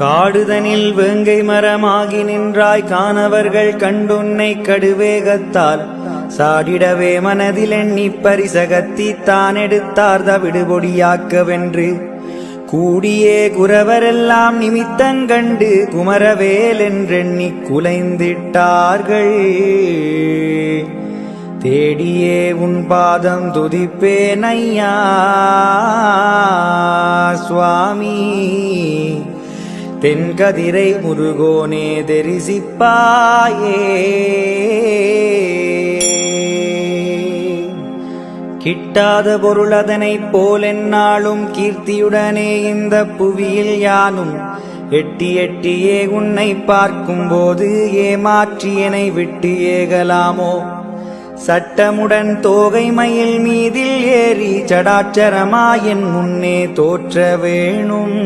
காடுதனில் வேங்கை மரமாகி நின்றாய் காணவர்கள் கண்டுன்னை கடுவேகத்தால் சாடிடவே மனதில் எண்ணி பரிசகத்தி தான் எடுத்தார் தவிடுபொடியாக்கவென்று கூடியே குரவரெல்லாம் நிமித்தங்கண்டு குமரவேல் என்றெண்ணி குலைந்திட்டார்கள். தேடியே உன் பாதம் துதிப்பேன் ஐயா சுவாமி, தென்கதிரை முருகோனே தரிசிப்பாயே. கிட்டாத பொருள் அதனைப் போல் எந்நாளும் கீர்த்தியுடனே இந்த புவியில் யானும் எட்டி எட்டியே உன்னை பார்க்கும்போது ஏமாற்றி என்னை விட்டு ஏகலாமோ? சட்டமுடன் தோகை மயில் மீதில் ஏறி சடாச்சரமாயன் முன்னே தோற்ற வேணும்.